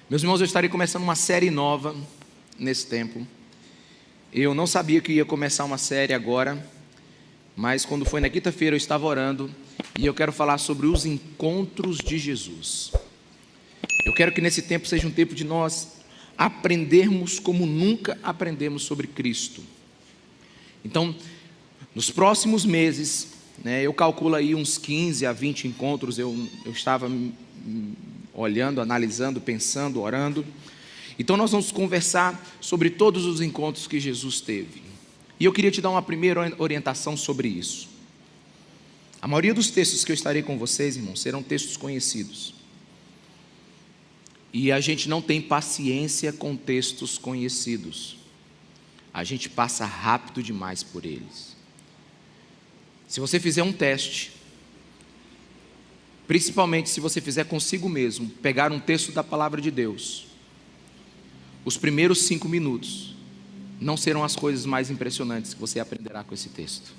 Meus irmãos, eu estarei começando uma série nova nesse tempo. Eu não sabia que ia começar uma série agora, mas quando foi na quinta-feira eu estava orando e eu quero falar sobre os encontros de Jesus. Eu quero que nesse tempo seja um tempo de nós aprendermos como nunca aprendemos sobre Cristo. Então, nos próximos meses, eu calculo aí uns 15 a 20 encontros. Eu estava olhando, analisando, pensando, orando. Então nós vamos conversar sobre todos os encontros que Jesus teve. E eu queria te dar uma primeira orientação sobre isso. A maioria dos textos que eu estarei com vocês, irmãos, serão textos conhecidos. E a gente não tem paciência com textos conhecidos. A gente passa rápido demais por eles. Se você fizer um teste, principalmente se você fizer consigo mesmo, pegar um texto da palavra de Deus, os primeiros 5 minutos não serão as coisas mais impressionantes que você aprenderá com esse texto.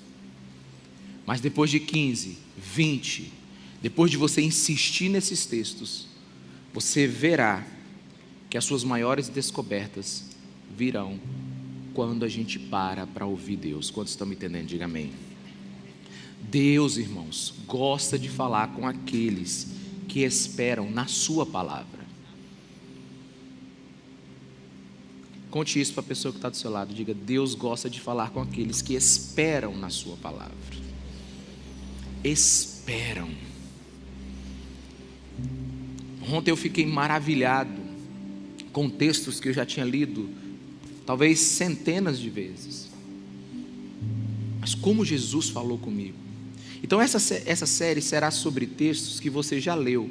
Mas depois de 15, 20, depois de você insistir nesses textos, você verá que as suas maiores descobertas virão quando a gente para ouvir Deus. Quantos estão me entendendo? Diga amém. Deus, irmãos, gosta de falar com aqueles que esperam na sua palavra. Conte isso para a pessoa que está do seu lado. Diga: Deus gosta de falar com aqueles que esperam na sua palavra. Esperam. Ontem eu fiquei maravilhado com textos que eu já tinha lido talvez centenas de vezes. Mas como Jesus falou comigo. Então essa série será sobre textos que você já leu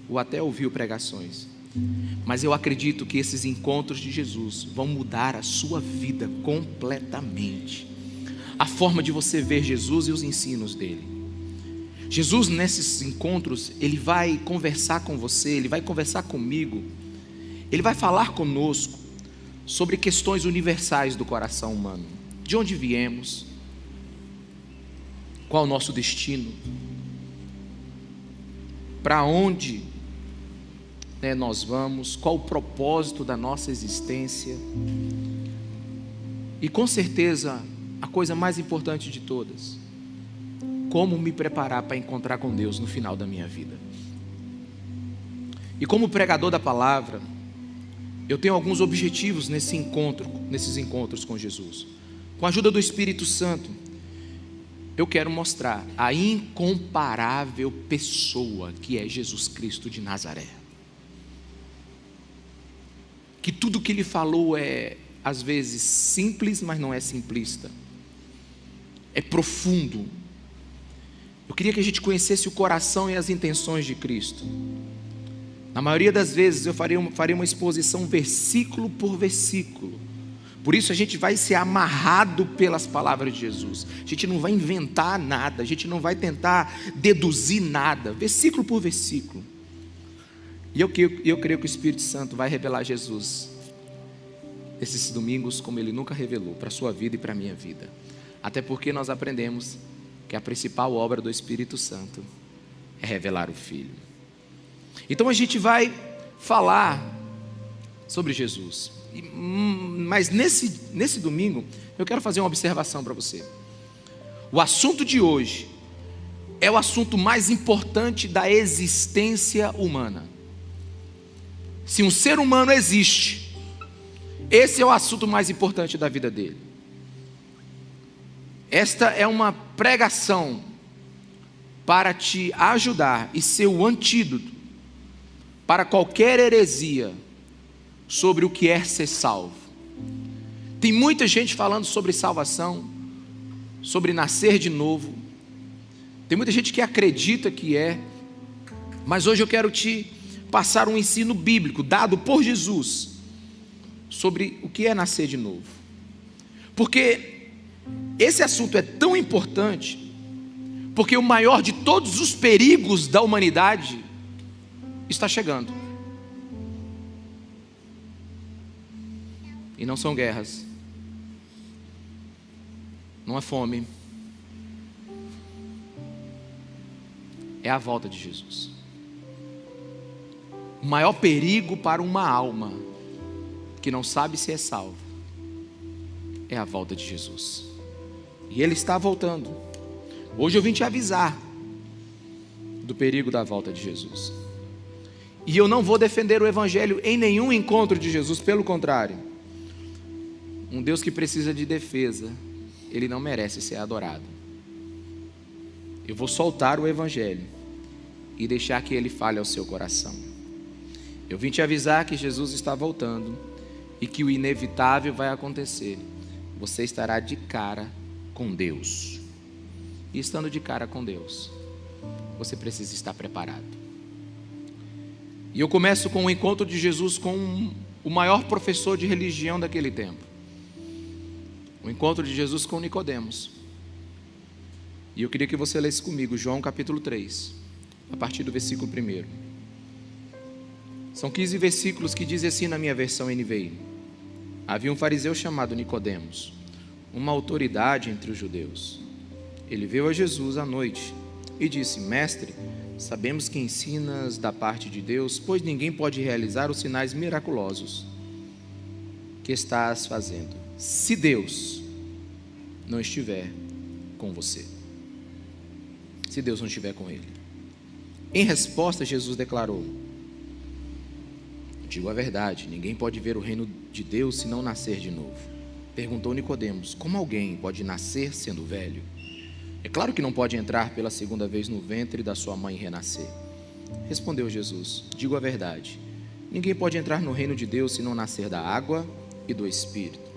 ou até ouviu pregações. Mas eu acredito que esses encontros de Jesus vão mudar a sua vida completamente. A forma de você ver Jesus e os ensinos dele. Jesus, nesses encontros, ele vai conversar com você, ele vai conversar comigo. Ele vai falar conosco sobre questões universais do coração humano. De onde viemos? Qual o nosso destino? Para onde nós vamos? Qual o propósito da nossa existência? E com certeza, a coisa mais importante de todas: como me preparar para encontrar com Deus no final da minha vida. E como pregador da palavra, eu tenho alguns objetivos nesses encontros com Jesus. Com a ajuda do Espírito Santo, eu quero mostrar a incomparável pessoa que é Jesus Cristo de Nazaré. Que tudo que ele falou é, às vezes, simples, mas não é simplista. É profundo. Eu queria que a gente conhecesse o coração e as intenções de Cristo. Na maioria das vezes eu farei uma exposição versículo por versículo. Por isso a gente vai ser amarrado pelas palavras de Jesus. A gente não vai inventar nada, a gente não vai tentar deduzir nada, versículo por versículo. E eu creio que o Espírito Santo vai revelar Jesus esses domingos como ele nunca revelou para a sua vida e para a minha vida. Até porque nós aprendemos que a principal obra do Espírito Santo é revelar o Filho. Então a gente vai falar sobre Jesus. Mas nesse domingo eu quero fazer uma observação para você. O assunto de hoje é o assunto mais importante da existência humana. Se um ser humano existe, esse é o assunto mais importante da vida dele. Esta é uma pregação para te ajudar e ser o antídoto para qualquer heresia sobre o que é ser salvo. Tem muita gente falando sobre salvação, sobre nascer de novo. Tem muita gente que acredita que é, mas hoje eu quero te passar um ensino bíblico dado por Jesus sobre o que é nascer de novo. Porque esse assunto é tão importante, porque o maior de todos os perigos da humanidade está chegando. E não são guerras, não é fome, é a volta de Jesus. O maior perigo para uma alma que não sabe se é salva é a volta de Jesus. E Ele está voltando. Hoje eu vim te avisar do perigo da volta de Jesus. E eu não vou defender o Evangelho em nenhum encontro de Jesus, pelo contrário. Um Deus que precisa de defesa, Ele não merece ser adorado. Eu vou soltar o Evangelho e deixar que Ele fale ao seu coração. Eu vim te avisar que Jesus está voltando e que o inevitável vai acontecer. Você estará de cara com Deus. E estando de cara com Deus, você precisa estar preparado. E eu começo com o encontro de Jesus com o maior professor de religião daquele tempo. O encontro de Jesus com Nicodemos. E eu queria que você lesse comigo João capítulo 3, a partir do versículo 1. São 15 versículos que dizem assim na minha versão NVI. Havia um fariseu chamado Nicodemos, uma autoridade entre os judeus. Ele veio a Jesus à noite e disse: Mestre, sabemos que ensinas da parte de Deus, pois ninguém pode realizar os sinais miraculosos que estás fazendo, se Deus não estiver com você. Se Deus não estiver com ele. Em resposta, Jesus declarou: digo a verdade, ninguém pode ver o reino de Deus se não nascer de novo. Perguntou Nicodemos: como alguém pode nascer sendo velho? É claro que não pode entrar pela segunda vez no ventre da sua mãe e renascer. Respondeu Jesus: digo a verdade, ninguém pode entrar no reino de Deus se não nascer da água e do Espírito.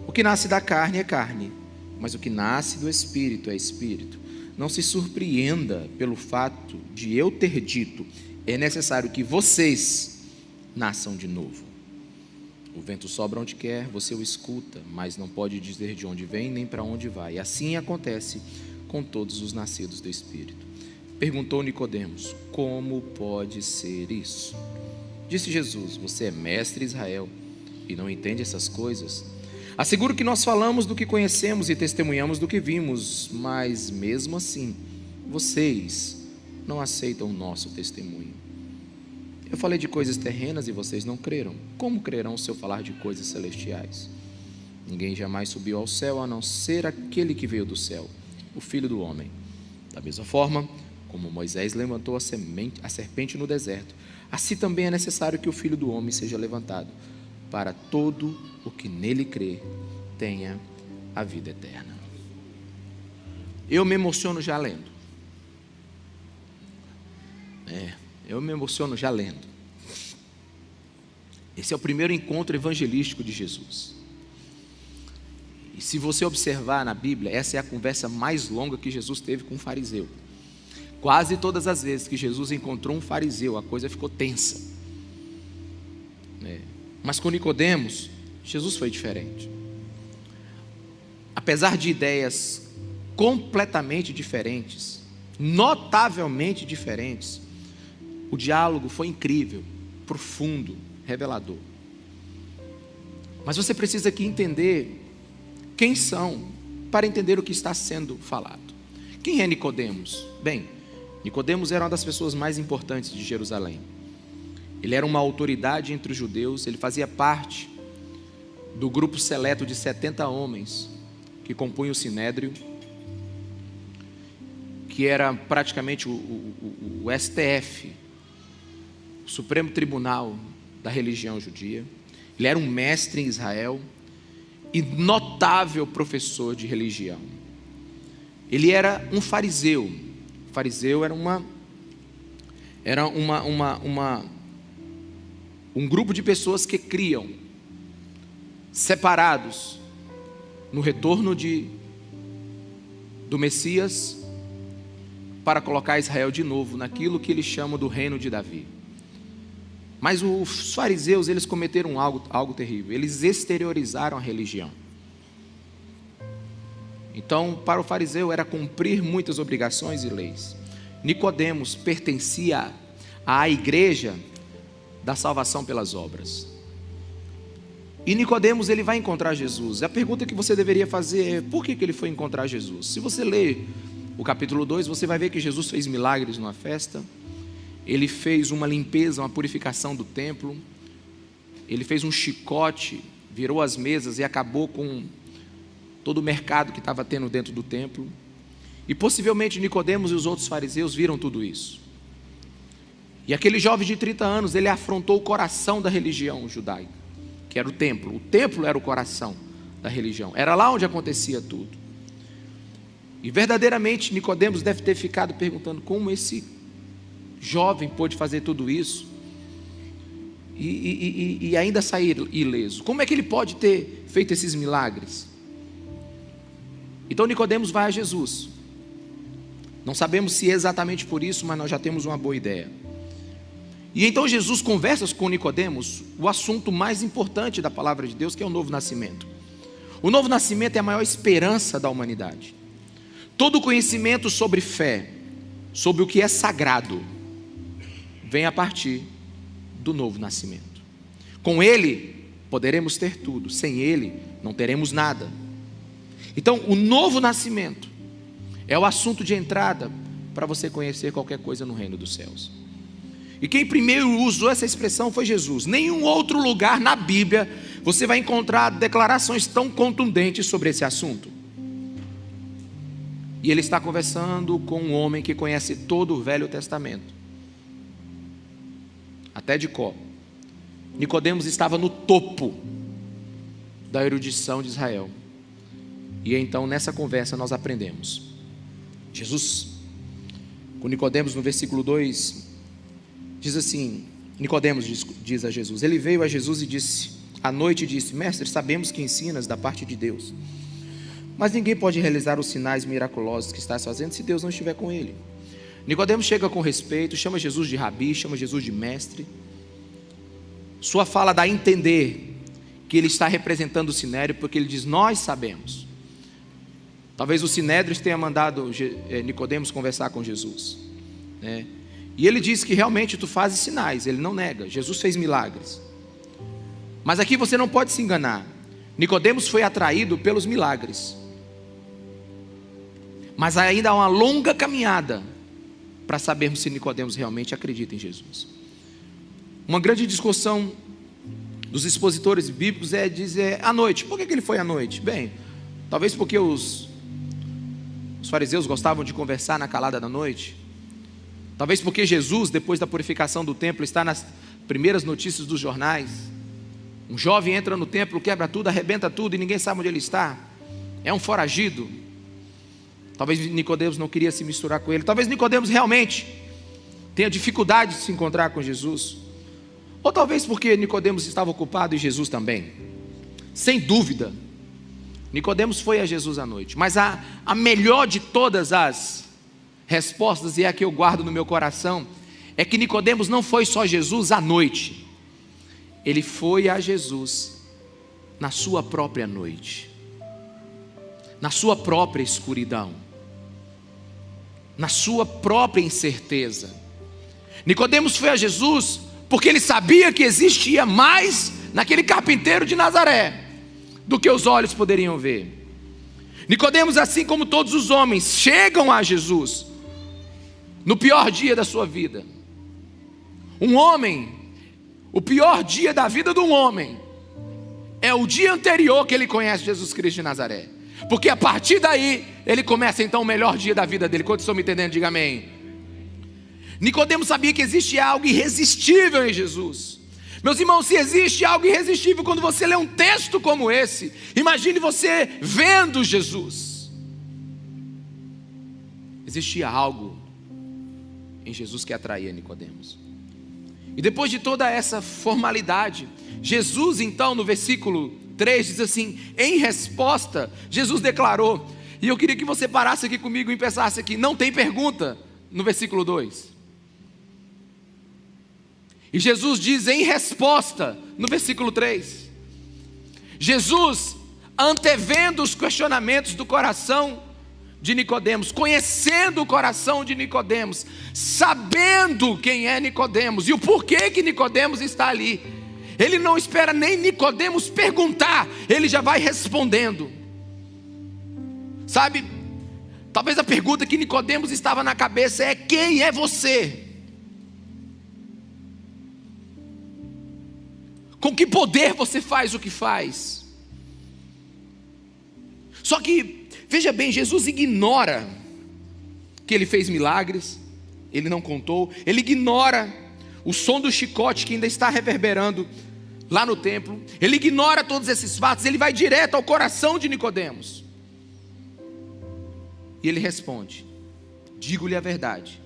O que nasce da carne é carne, mas o que nasce do Espírito é Espírito. Não se surpreenda pelo fato de eu ter dito: é necessário que vocês nasçam de novo. O vento sopra onde quer, você o escuta, mas não pode dizer de onde vem nem para onde vai. E assim acontece com todos os nascidos do Espírito. Perguntou Nicodemos: como pode ser isso? Disse Jesus: você é mestre Israel e não entende essas coisas? Asseguro que nós falamos do que conhecemos e testemunhamos do que vimos, mas mesmo assim, vocês não aceitam o nosso testemunho. Eu falei de coisas terrenas e vocês não creram. Como crerão se eu falar de coisas celestiais? Ninguém jamais subiu ao céu a não ser aquele que veio do céu, o Filho do Homem. Da mesma forma, como Moisés levantou a serpente no deserto, assim também é necessário que o Filho do Homem seja levantado, para todo o que nele crê tenha a vida eterna. Eu me emociono já lendo. Eu me emociono já lendo. Esse é o primeiro encontro evangelístico de Jesus. E se você observar na Bíblia, essa é a conversa mais longa que Jesus teve com um fariseu. Quase todas as vezes que Jesus encontrou um fariseu, a coisa ficou tensa. Mas com Nicodemos, Jesus foi diferente. Apesar de ideias completamente diferentes, notavelmente diferentes, o diálogo foi incrível, profundo, revelador. Mas você precisa aqui entender quem são para entender o que está sendo falado. Quem é Nicodemos? Bem, Nicodemos era uma das pessoas mais importantes de Jerusalém. Ele era uma autoridade entre os judeus, ele fazia parte do grupo seleto de 70 homens que compunham o Sinédrio, que era praticamente o STF, o Supremo Tribunal da religião judia. Ele era um mestre em Israel e notável professor de religião. Ele era um fariseu. O fariseu era um grupo de pessoas que criam, separados no retorno do Messias, para colocar Israel de novo naquilo que eles chamam do reino de Davi. Mas os fariseus, eles cometeram algo terrível. Eles exteriorizaram a religião. Então, para o fariseu era cumprir muitas obrigações e leis. Nicodemos pertencia à igreja da salvação pelas obras. E Nicodemos, ele vai encontrar Jesus. A pergunta que você deveria fazer é: por que ele foi encontrar Jesus? Se você ler o capítulo 2, você vai ver que Jesus fez milagres numa festa. ele fez uma limpeza, uma purificação do templo, ele fez um chicote, virou as mesas e acabou com todo o mercado que estava tendo dentro do templo. E possivelmente Nicodemos e os outros fariseus viram tudo isso. E aquele jovem de 30 anos, ele afrontou o coração da religião judaica, que era o templo. O templo era o coração da religião, era lá onde acontecia tudo. E verdadeiramente Nicodemos deve ter ficado perguntando como esse jovem pôde fazer tudo isso e ainda sair ileso. Como é que ele pode ter feito esses milagres? Então Nicodemos vai a Jesus. Não sabemos se é exatamente por isso, mas nós já temos uma boa ideia. E então Jesus conversa com Nicodemos o assunto mais importante da palavra de Deus, que é o novo nascimento. O novo nascimento é a maior esperança da humanidade. Todo conhecimento sobre fé, sobre o que é sagrado, vem a partir do novo nascimento. Com ele poderemos ter tudo, sem ele não teremos nada. Então o novo nascimento é o assunto de entrada para você conhecer qualquer coisa no reino dos céus. E quem primeiro usou essa expressão foi Jesus. Nenhum outro lugar na Bíblia você vai encontrar declarações tão contundentes sobre esse assunto. E ele está conversando com um homem que conhece todo o Velho Testamento, até de cor. Nicodemos estava no topo da erudição de Israel. E então nessa conversa nós aprendemos. Jesus, com Nicodemos no versículo 2, diz assim, Nicodemos diz a Jesus, ele veio a Jesus e disse, à noite disse, mestre, sabemos que ensinas da parte de Deus, mas ninguém pode realizar os sinais miraculosos que estás fazendo se Deus não estiver com ele. Nicodemos chega com respeito, chama Jesus de rabi, chama Jesus de mestre. Sua fala dá a entender que ele está representando o Sinédrio, porque ele diz, nós sabemos. Talvez o Sinédrio tenha mandado Nicodemos conversar com Jesus, né? E ele diz que realmente tu fazes sinais, ele não nega, Jesus fez milagres. Mas aqui você não pode se enganar, Nicodemos foi atraído pelos milagres, mas ainda há uma longa caminhada para sabermos se Nicodemos realmente acredita em Jesus. Uma grande discussão dos expositores bíblicos é dizer à noite. Por que ele foi à noite? Bem, talvez porque os fariseus gostavam de conversar na calada da noite. Talvez porque Jesus, depois da purificação do templo, está nas primeiras notícias dos jornais. Um jovem entra no templo, quebra tudo, arrebenta tudo e ninguém sabe onde ele está. É um foragido. Talvez Nicodemos não queria se misturar com ele. Talvez Nicodemos realmente tenha dificuldade de se encontrar com Jesus. Ou talvez porque Nicodemos estava ocupado e Jesus também. Sem dúvida, Nicodemos foi a Jesus à noite. Mas a melhor de todas as respostas, e é a que eu guardo no meu coração, é que Nicodemos não foi só Jesus à noite. Ele foi a Jesus na sua própria noite, na sua própria escuridão, na sua própria incerteza. Nicodemos foi a Jesus porque ele sabia que existia mais naquele carpinteiro de Nazaré do que os olhos poderiam ver. Nicodemos, assim como todos os homens, chegam a Jesus no pior dia da sua vida. Um homem, o pior dia da vida de um homem é o dia anterior que ele conhece Jesus Cristo de Nazaré, porque a partir daí ele começa então o melhor dia da vida dele. Quantos estão me entendendo? Diga amém. Nicodemos sabia que existia algo irresistível em Jesus. Meus irmãos, se existe algo irresistível quando você lê um texto como esse, imagine você vendo Jesus. Existia algo em Jesus que atraía Nicodemos. E depois de toda essa formalidade, Jesus então no versículo 3 diz assim, em resposta, Jesus declarou, e eu queria que você parasse aqui comigo e pensasse aqui, não tem pergunta no versículo 2. E Jesus diz em resposta no versículo 3. Jesus, antevendo os questionamentos do coração de Nicodemos, conhecendo o coração de Nicodemos, sabendo quem é Nicodemos e o porquê que Nicodemos está ali, ele não espera nem Nicodemos perguntar, ele já vai respondendo. Sabe, talvez a pergunta que Nicodemos estava na cabeça é: quem é você? Com que poder você faz o que faz? Só que, veja bem, Jesus ignora que ele fez milagres, ele não contou, ele ignora o som do chicote que ainda está reverberando lá no templo, ele ignora todos esses fatos, ele vai direto ao coração de Nicodemos. E ele responde: digo-lhe a verdade,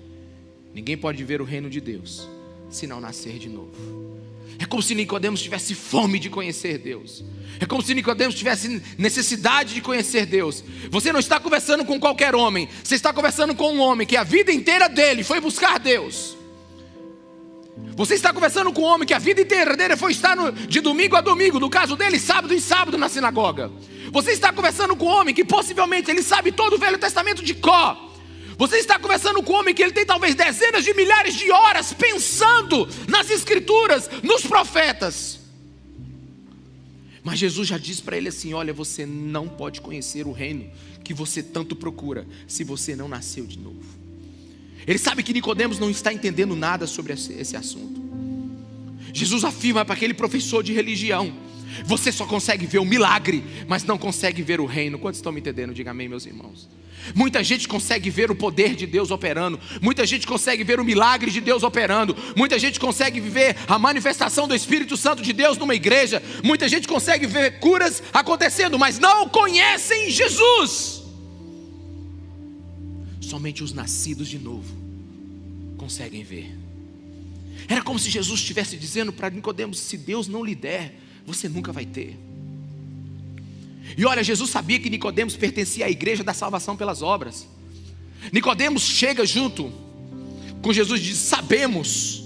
ninguém pode ver o reino de Deus se não nascer de novo. É como se Nicodemos tivesse fome de conhecer Deus. É como se Nicodemos tivesse necessidade de conhecer Deus. Você não está conversando com qualquer homem, você está conversando com um homem que a vida inteira dele foi buscar Deus. Você está conversando com um homem que a vida inteira dele foi estar de domingo a domingo, no caso dele, sábado e sábado na sinagoga. Você está conversando com um homem que possivelmente ele sabe todo o Velho Testamento de cor. Você está conversando com um homem que ele tem talvez dezenas de milhares de horas pensando nas escrituras, nos profetas. Mas Jesus já disse para ele assim: olha, você não pode conhecer o reino que você tanto procura se você não nasceu de novo. Ele sabe que Nicodemos não está entendendo nada sobre esse assunto. Jesus afirma para aquele professor de religião: você só consegue ver o milagre, mas não consegue ver o reino. Quantos estão me entendendo? Diga amém, meus irmãos. Muita gente consegue ver o poder de Deus operando, muita gente consegue ver o milagre de Deus operando, muita gente consegue viver a manifestação do Espírito Santo de Deus numa igreja, muita gente consegue ver curas acontecendo, mas não conhecem Jesus. Somente os nascidos de novo conseguem ver. Era como se Jesus estivesse dizendo para Nicodemos: se Deus não lhe der, você nunca vai ter. E olha, Jesus sabia que Nicodemos pertencia à igreja da salvação pelas obras. Nicodemos chega junto com Jesus e diz: sabemos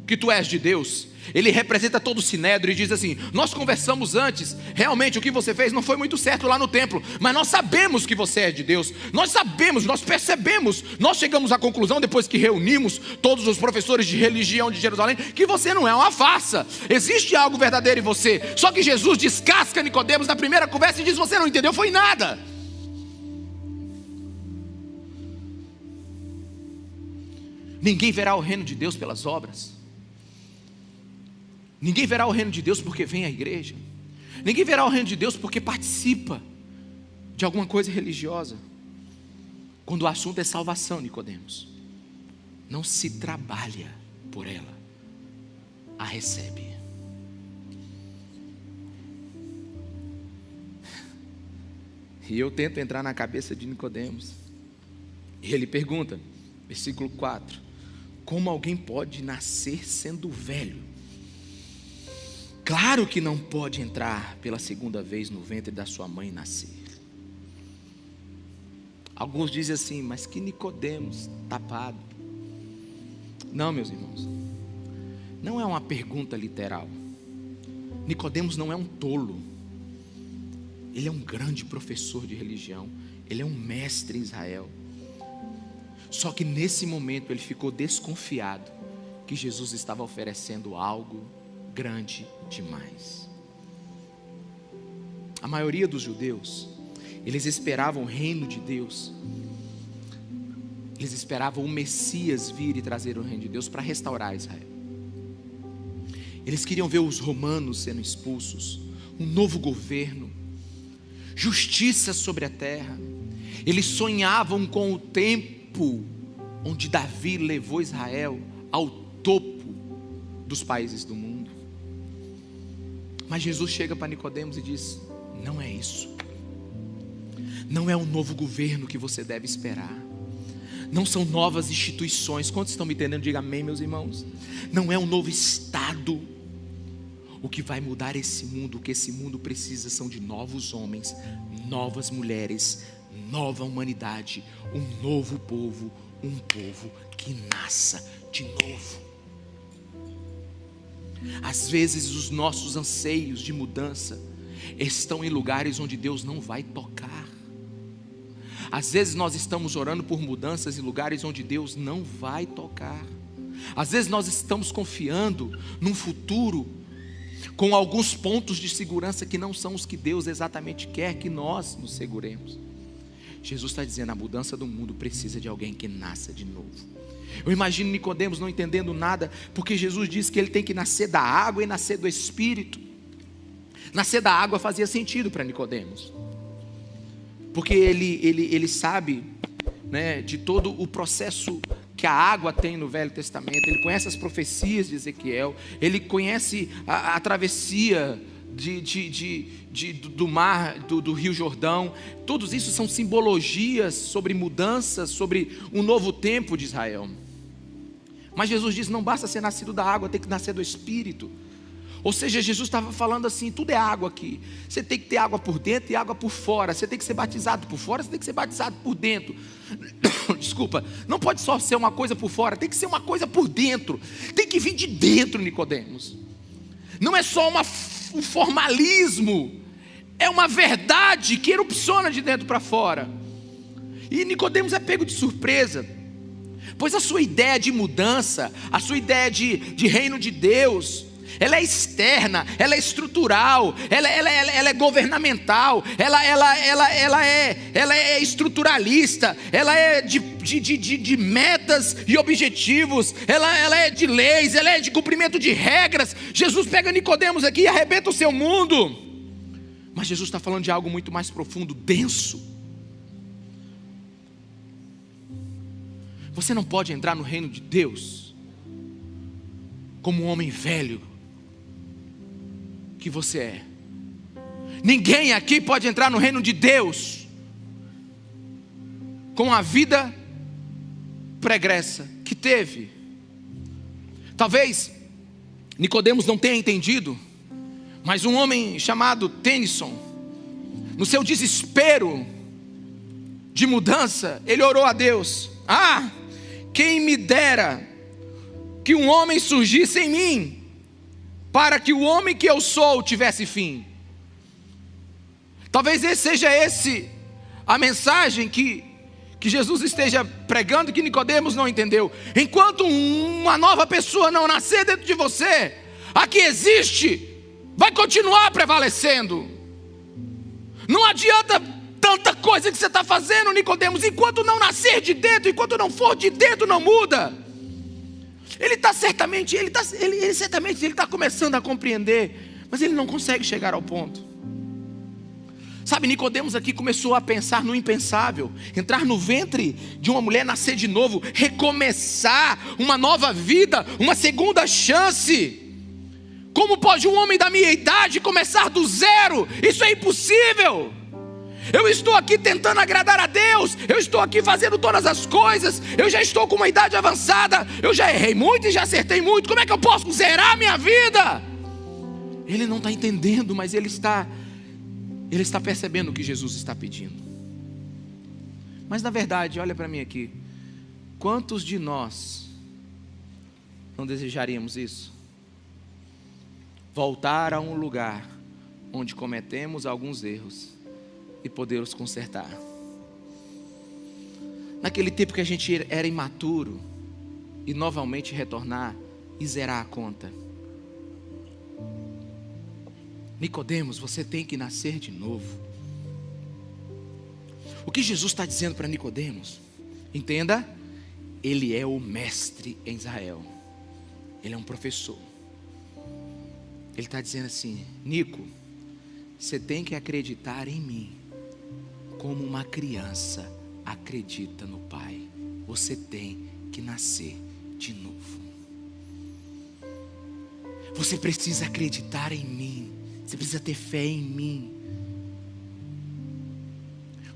que tu és de Deus. Ele representa todo o sinédrio e diz assim: nós conversamos antes, realmente o que você fez não foi muito certo lá no templo, mas nós sabemos que você é de Deus, nós sabemos, nós percebemos, nós chegamos à conclusão depois que reunimos todos os professores de religião de Jerusalém, que você não é uma farsa, existe algo verdadeiro em você. Só que Jesus descasca Nicodemos na primeira conversa e diz: você não entendeu, foi nada. Ninguém verá o reino de Deus pelas obras. Ninguém verá o reino de Deus porque vem à igreja. Ninguém verá o reino de Deus porque participa de alguma coisa religiosa. Quando o assunto é salvação, Nicodemos, não se trabalha por ela, a recebe. E eu tento entrar na cabeça de Nicodemos. E ele pergunta, versículo 4: como alguém pode nascer sendo velho? Claro que não pode entrar pela segunda vez no ventre da sua mãe e nascer. Alguns dizem assim: mas que Nicodemos tapado. Não, meus irmãos, não é uma pergunta literal. Nicodemos não é um tolo. Ele é um grande professor de religião. Ele é um mestre em Israel. Só que nesse momento ele ficou desconfiado que Jesus estava oferecendo algo grande demais. A maioria dos judeus, eles esperavam o reino de Deus. Eles esperavam o Messias vir e trazer o reino de Deus para restaurar Israel. Eles queriam ver os romanos sendo expulsos, um novo governo, justiça sobre a terra. Eles sonhavam com o tempo onde Davi levou Israel ao topo dos países do mundo. Mas Jesus chega para Nicodemos e diz: não é isso. Não é um novo governo que você deve esperar. Não são novas instituições. Quantos estão me entendendo? Diga amém, meus irmãos. Não é um novo estado. O que vai mudar esse mundo, o que esse mundo precisa, são de novos homens, novas mulheres, nova humanidade, um novo povo, um povo que nasça de novo. Às vezes os nossos anseios de mudança estão em lugares onde Deus não vai tocar. Às vezes nós estamos orando por mudanças em lugares onde Deus não vai tocar. Às vezes nós estamos confiando num futuro com alguns pontos de segurança que não são os que Deus exatamente quer que nós nos seguremos. Jesus está dizendo, a mudança do mundo precisa de alguém que nasça de novo. Eu imagino Nicodemos não entendendo nada, porque Jesus disse que ele tem que nascer da água e nascer do Espírito. Nascer da água fazia sentido para Nicodemos, porque ele sabe, né, de todo o processo que a água tem no Velho Testamento. Ele conhece as profecias de Ezequiel, ele conhece a travessia do mar, do Rio Jordão. Todos isso são simbologias sobre mudanças, sobre um novo tempo de Israel. Mas Jesus diz, não basta ser nascido da água, tem que nascer do Espírito. Ou seja, Jesus estava falando assim, tudo é água aqui. Você tem que ter água por dentro e água por fora. Você tem que ser batizado por fora, você tem que ser batizado por dentro. Desculpa, não pode só ser uma coisa por fora, tem que ser uma coisa por dentro. Tem que vir de dentro, Nicodemos. Não é só um formalismo, é uma verdade que erupciona de dentro para fora. E Nicodemos é pego de surpresa, pois a sua ideia de mudança, a sua ideia de reino de Deus, ela é externa, ela é estrutural, ela é governamental, ela é estruturalista, ela é de metas e objetivos, ela é de leis, ela é de cumprimento de regras. Jesus pega Nicodemos aqui e arrebenta o seu mundo. Mas Jesus está falando de algo muito mais profundo, denso. Você não pode entrar no reino de Deus como um homem velho que você é. Ninguém aqui pode entrar no reino de Deus com a vida pregressa que teve. Talvez Nicodemos não tenha entendido, mas um homem chamado Tennyson, no seu desespero de mudança, ele orou a Deus: quem me dera que um homem surgisse em mim, para que o homem que eu sou tivesse fim. Talvez seja a mensagem que Jesus esteja pregando, que Nicodemos não entendeu. Enquanto uma nova pessoa não nascer dentro de você, a que existe vai continuar prevalecendo. Não adianta tanta coisa que você está fazendo, Nicodemos, enquanto não nascer de dentro, enquanto não for de dentro, não muda. Ele certamente está começando a compreender, mas ele não consegue chegar ao ponto. Sabe, Nicodemos aqui começou a pensar no impensável, entrar no ventre de uma mulher, nascer de novo, recomeçar uma nova vida, uma segunda chance. Como pode um homem da minha idade começar do zero? Isso é impossível. Eu estou aqui tentando agradar a Deus, eu estou aqui fazendo todas as coisas, eu já estou com uma idade avançada, eu já errei muito e já acertei muito, como é que eu posso zerar a minha vida? Ele não está entendendo, mas ele está percebendo o que Jesus está pedindo. Mas na verdade, olha para mim aqui, quantos de nós não desejaríamos isso? Voltar a um lugar onde cometemos alguns erros e poder os consertar. Naquele tempo que a gente era imaturo, e novamente retornar e zerar a conta. Nicodemos, você tem que nascer de novo. O que Jesus está dizendo para Nicodemos? Entenda, ele é o mestre em Israel. Ele é um professor. Ele está dizendo assim: Nico, você tem que acreditar em mim, como uma criança acredita no Pai. Você tem que nascer de novo. Você precisa acreditar em mim. Você precisa ter fé em mim.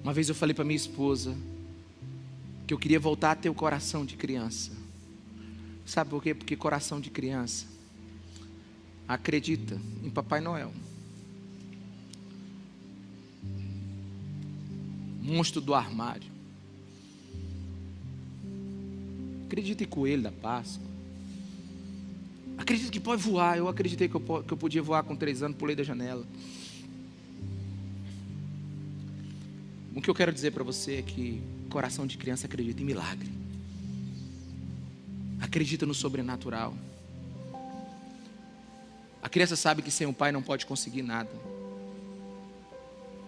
Uma vez eu falei para minha esposa que eu queria voltar a ter o coração de criança. Sabe por quê? Porque coração de criança acredita em Papai Noel, monstro do armário, acredita em coelho da Páscoa, acredita que pode voar. Eu acreditei que eu podia voar com 3 anos, pulei da janela. O que eu quero dizer para você é que coração de criança acredita em milagre, acredita no sobrenatural. A criança sabe que sem o pai não pode conseguir nada.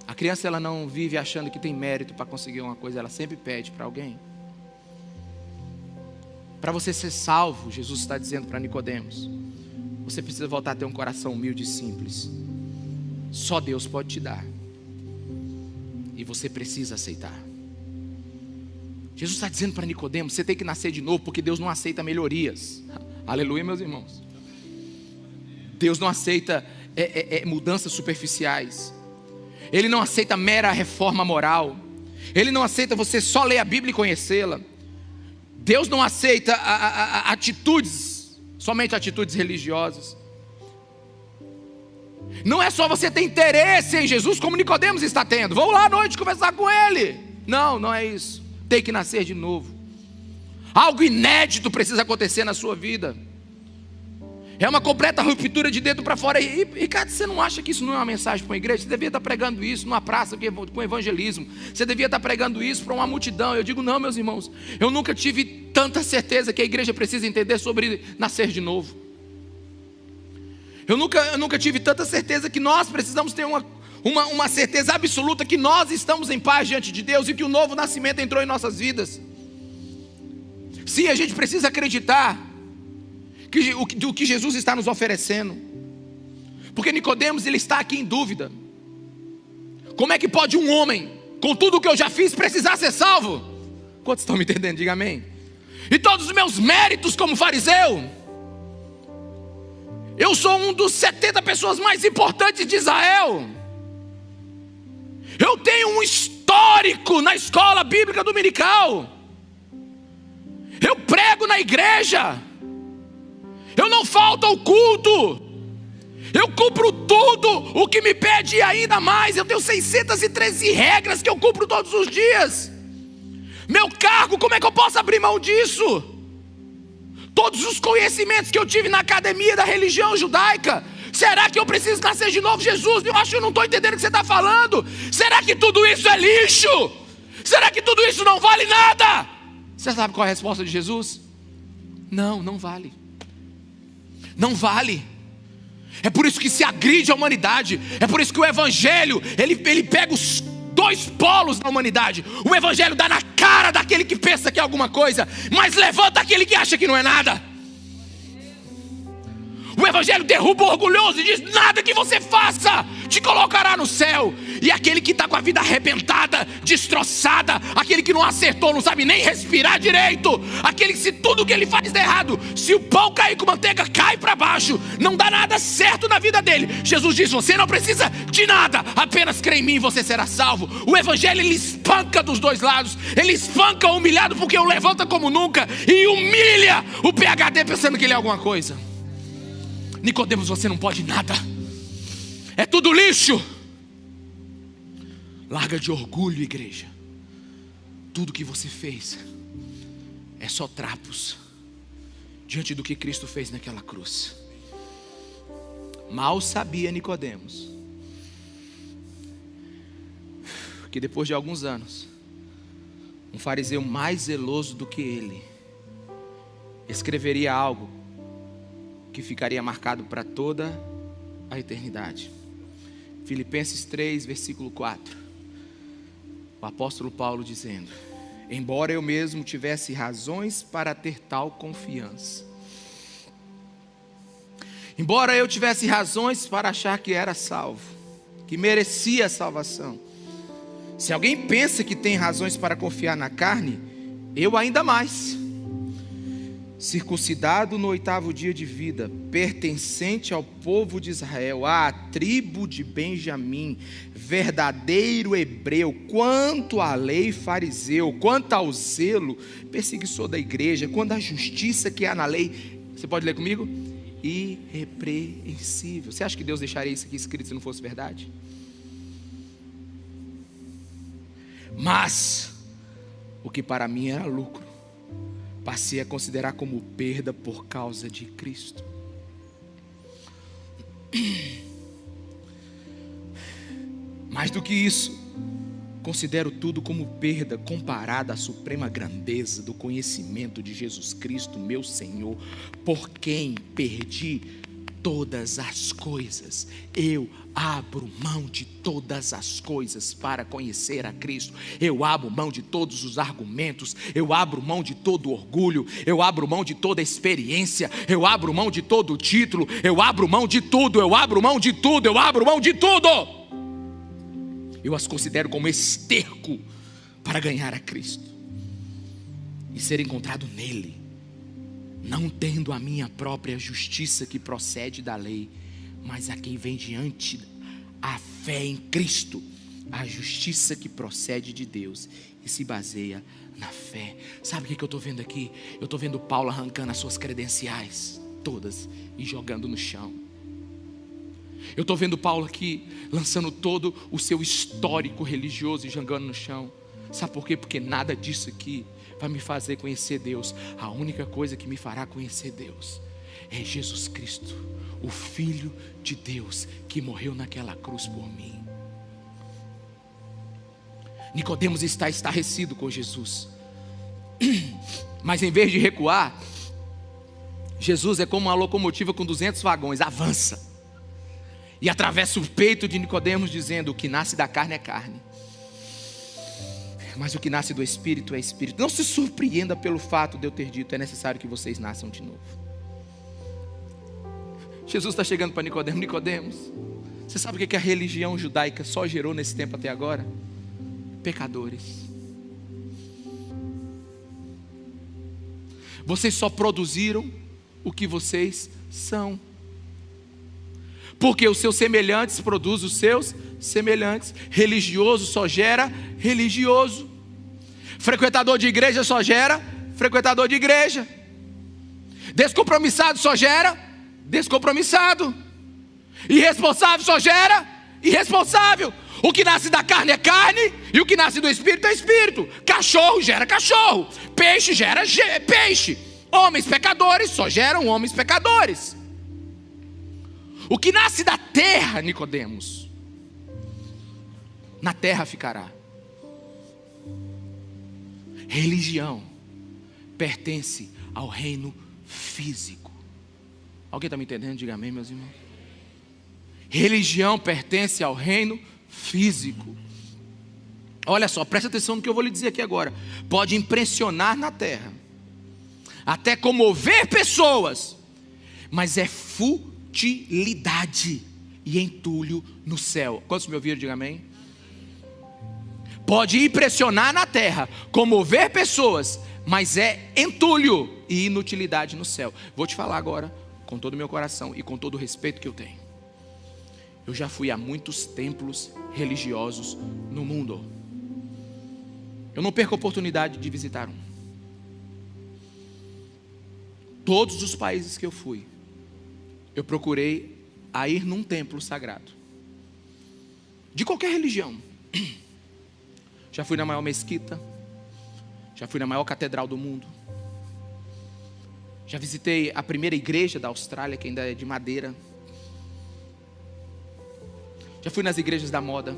A criança, ela não vive achando que tem mérito para conseguir uma coisa, ela sempre pede para alguém. Para você ser salvo, Jesus está dizendo para Nicodemos, você precisa voltar a ter um coração humilde e simples. Só Deus pode te dar. E você precisa aceitar. Jesus está dizendo para Nicodemos, você tem que nascer de novo, porque Deus não aceita melhorias. Aleluia, meus irmãos. Deus não aceita mudanças superficiais. Ele não aceita mera reforma moral. Ele não aceita você só ler a Bíblia e conhecê-la. Deus não aceita atitudes, somente atitudes religiosas. Não é só você ter interesse em Jesus, como Nicodemos está tendo. Vamos lá à noite conversar com ele. Não, não é isso. Tem que nascer de novo. Algo inédito precisa acontecer na sua vida. É uma completa ruptura de dentro para fora. E cara, você não acha que isso não é uma mensagem para uma igreja? Você devia estar pregando isso numa praça com evangelismo. Você devia estar pregando isso para uma multidão. Eu digo, não, meus irmãos. Eu nunca tive tanta certeza que a igreja precisa entender sobre nascer de novo. Eu nunca tive tanta certeza que nós precisamos ter uma certeza absoluta que nós estamos em paz diante de Deus e que o novo nascimento entrou em nossas vidas. Sim, a gente precisa acreditar do que Jesus está nos oferecendo. Porque Nicodemos, ele está aqui em dúvida. Como é que pode um homem, com tudo o que eu já fiz, precisar ser salvo? Quantos estão me entendendo? Diga amém. E todos os meus méritos como fariseu, eu sou um dos 70 pessoas mais importantes de Israel. Eu tenho um histórico na escola bíblica dominical. Eu prego na igreja. Eu não falto ao culto. Eu cumpro tudo o que me pede e ainda mais. Eu tenho 613 regras que eu cumpro todos os dias. Meu cargo, como é que eu posso abrir mão disso? Todos os conhecimentos que eu tive na academia da religião judaica. Será que eu preciso nascer de novo, Jesus? Eu acho que eu não estou entendendo o que você está falando. Será que tudo isso é lixo? Será que tudo isso não vale nada? Você sabe qual é a resposta de Jesus? Não, não vale. Não vale. É por isso que se agride a humanidade. É por isso que o evangelho, ele pega os dois polos da humanidade. O evangelho dá na cara daquele que pensa que é alguma coisa, mas levanta aquele que acha que não é nada. O evangelho derruba o orgulhoso e diz, nada que você faça te colocará no céu. E aquele que está com a vida arrebentada, destroçada, aquele que não acertou, não sabe nem respirar direito, aquele que se tudo que ele faz der errado, se o pão cair com manteiga, cai para baixo, não dá nada certo na vida dele. Jesus diz, você não precisa de nada, apenas crê em mim e você será salvo. O evangelho, ele espanca dos dois lados. Ele espanca o humilhado porque o levanta como nunca, e humilha o PhD pensando que ele é alguma coisa. Nicodemos, você não pode nada. É tudo lixo. Larga de orgulho, igreja. Tudo que você fez é só trapos diante do que Cristo fez naquela cruz. Mal sabia Nicodemos que depois de alguns anos, um fariseu mais zeloso do que ele escreveria algo que ficaria marcado para toda a eternidade. Filipenses 3, versículo 4. O apóstolo Paulo dizendo, embora eu mesmo tivesse razões para ter tal confiança, embora eu tivesse razões para achar que era salvo, que merecia a salvação, se alguém pensa que tem razões para confiar na carne, eu ainda mais. Circuncidado no 8º dia de vida, pertencente ao povo de Israel, à tribo de Benjamim, verdadeiro hebreu, quanto à lei fariseu, quanto ao zelo, perseguidor da igreja, quanto à justiça que há na lei, você pode ler comigo? Irrepreensível. Você acha que Deus deixaria isso aqui escrito se não fosse verdade? Mas o que para mim era lucro, passei a considerar como perda por causa de Cristo. Mais do que isso, considero tudo como perda comparada à suprema grandeza do conhecimento de Jesus Cristo, meu Senhor, por quem perdi todas as coisas. Eu abro mão de todas as coisas para conhecer a Cristo. Eu abro mão de todos os argumentos. Eu abro mão de todo orgulho. Eu abro mão de toda experiência. Eu abro mão de todo o título. Eu abro mão de tudo. Eu abro mão de tudo. Eu abro mão de tudo. Eu as considero como esterco para ganhar a Cristo e ser encontrado nele, não tendo a minha própria justiça que procede da lei, mas a quem vem diante a fé em Cristo, a justiça que procede de Deus e se baseia na fé. Sabe o que eu estou vendo aqui? Eu estou vendo Paulo arrancando as suas credenciais todas e jogando no chão. Eu estou vendo Paulo aqui lançando todo o seu histórico religioso e jogando no chão. Sabe por quê? Porque nada disso aqui vai me fazer conhecer Deus. A única coisa que me fará conhecer Deus é Jesus Cristo, o Filho de Deus, que morreu naquela cruz por mim. Nicodemos está estarrecido com Jesus, mas em vez de recuar, Jesus é como uma locomotiva com 200 vagões, avança e atravessa o peito de Nicodemos, dizendo: o que nasce da carne é carne, mas o que nasce do Espírito é Espírito. Não se surpreenda pelo fato de eu ter dito: é necessário que vocês nasçam de novo. Jesus está chegando para Nicodemos: Nicodemos, você sabe o que a religião judaica só gerou nesse tempo até agora? Pecadores. Vocês só produziram o que vocês são, porque os seus semelhantes produzem os seus semelhantes. Religioso só gera religioso. Frequentador de igreja só gera frequentador de igreja. Descompromissado só gera descompromissado. Irresponsável só gera irresponsável. O que nasce da carne é carne, e o que nasce do Espírito é Espírito. Cachorro gera cachorro, peixe gera peixe. Homens pecadores só geram homens pecadores. O que nasce da terra, Nicodemos, na terra ficará. Religião pertence ao reino físico. Alguém está me entendendo? Diga amém, meus irmãos. Religião pertence ao reino físico. Olha só, presta atenção no que eu vou lhe dizer aqui agora. Pode impressionar na terra, até comover pessoas, mas é futilidade e entulho no céu. Quantos me ouviram? Diga amém. Pode impressionar na terra, comover pessoas, mas é entulho e inutilidade no céu. Vou te falar agora, com todo o meu coração e com todo o respeito que eu tenho. Eu já fui a muitos templos religiosos no mundo. Eu não perco a oportunidade de visitar um. Todos os países que eu fui, eu procurei a ir num templo sagrado, de qualquer religião. Já fui na maior mesquita, já fui na maior catedral do mundo, já visitei a primeira igreja da Austrália, que ainda é de madeira. Já fui nas igrejas da moda.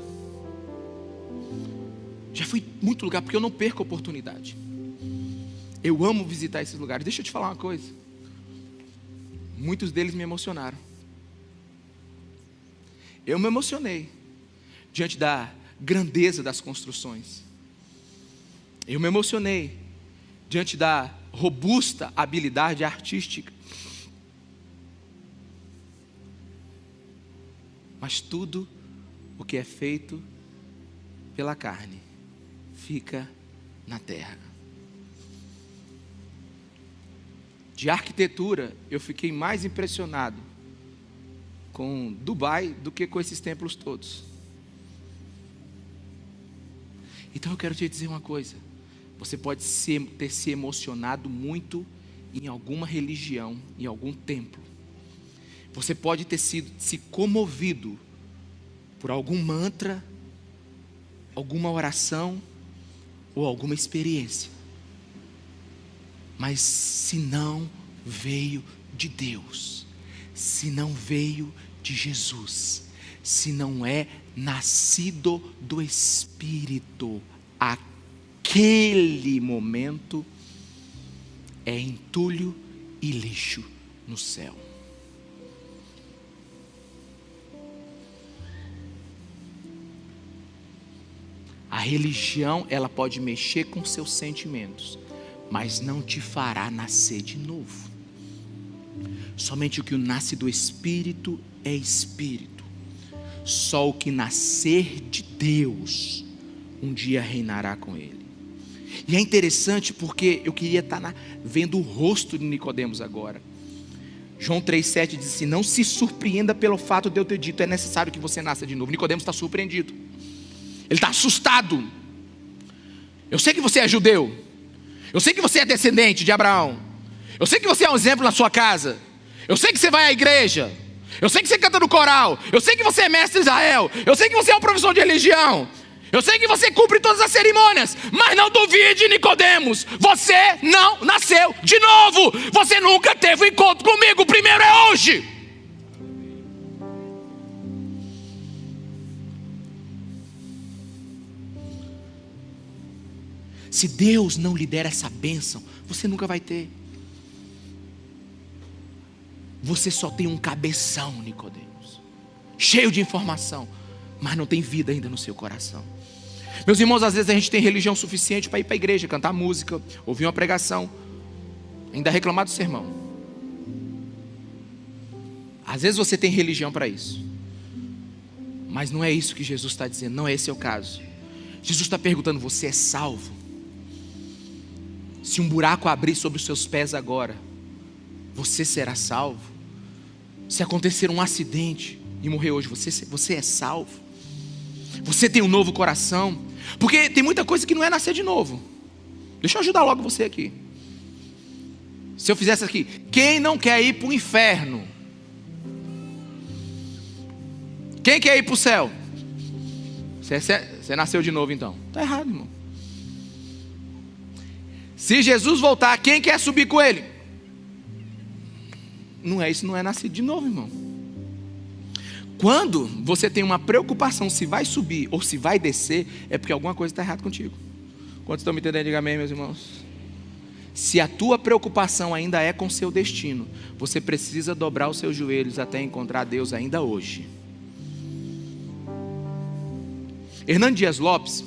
Já fui em muito lugar, porque eu não perco a oportunidade. Eu amo visitar esses lugares. Deixa eu te falar uma coisa. Muitos deles me emocionaram. Eu me emocionei diante da grandeza das construções. Eu me emocionei diante da robusta habilidade artística. Mas tudo o que é feito pela carne fica na terra. De arquitetura, eu fiquei mais impressionado com Dubai do que com esses templos todos. Então eu quero te dizer uma coisa. Você pode ter se emocionado muito em alguma religião, em algum templo. Você pode ter se comovido por algum mantra, alguma oração ou alguma experiência. Mas se não veio de Deus, se não veio de Jesus, se não é nascido do Espírito, aquele momento é entulho e lixo no céu. A religião, ela pode mexer com seus sentimentos, mas não te fará nascer de novo. Somente o que nasce do Espírito é Espírito. Só o que nascer de Deus, um dia reinará com Ele. E é interessante porque eu queria estar vendo o rosto de Nicodemos agora. João 3,7 diz assim: não se surpreenda pelo fato de eu ter dito, é necessário que você nasça de novo. Nicodemos está surpreendido. Ele está assustado. Eu sei que você é judeu. Eu sei que você é descendente de Abraão. Eu sei que você é um exemplo na sua casa. Eu sei que você vai à igreja. Eu sei que você canta no coral. Eu sei que você é mestre de Israel. Eu sei que você é um professor de religião. Eu sei que você cumpre todas as cerimônias. Mas não duvide, Nicodemos, você não nasceu de novo. Você nunca teve um encontro comigo. O primeiro é hoje. Se Deus não lhe der essa bênção, você nunca vai ter. Você só tem um cabeção, Nicodemos, cheio de informação, mas não tem vida ainda no seu coração. Meus irmãos, às vezes a gente tem religião suficiente para ir para a igreja, cantar música, ouvir uma pregação, ainda reclamar do sermão. Às vezes você tem religião para isso, mas não é isso que Jesus está dizendo, não é esse o caso. Jesus está perguntando: você é salvo? Se um buraco abrir sobre os seus pés agora, você será salvo? Se acontecer um acidente e morrer hoje, você é salvo? Você tem um novo coração? Porque tem muita coisa que não é nascer de novo. Deixa eu ajudar logo você aqui. Se eu fizesse aqui: quem não quer ir para o inferno? Quem quer ir para o céu? Você nasceu de novo então. Está errado, irmão. Se Jesus voltar, quem quer subir com Ele? Isso não é nascer de novo, irmão. Quando você tem uma preocupação se vai subir ou se vai descer, é porque alguma coisa está errada contigo. Quantos estão me entendendo? Diga amém, meus irmãos. Se a tua preocupação ainda é com seu destino, você precisa dobrar os seus joelhos até encontrar Deus ainda hoje. Hernando Dias Lopes,